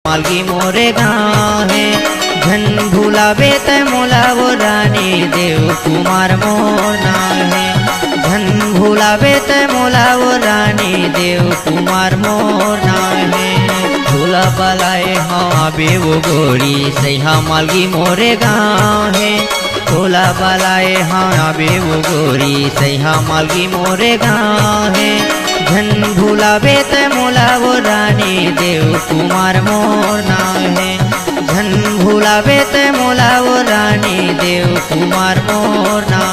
मालगी मोरे गाँव है झन भूलावे त मोला वो रानी देव कुमार मोर नाम है झन भूलावे त मोला वो रानी देव कुमार मोर नाम है भूला बलाए हाँ बे वो गोरी सैहा मालगी मोरे गाँव है भूला बलाए हाँ बे वो गोरी सैहा मालगी मोरे गाँव है झन भूलावे त मोला वो रानी देव कुमार मोर नाम है झन भूलावे त मोला वो रानी देव कुमार मोर नाम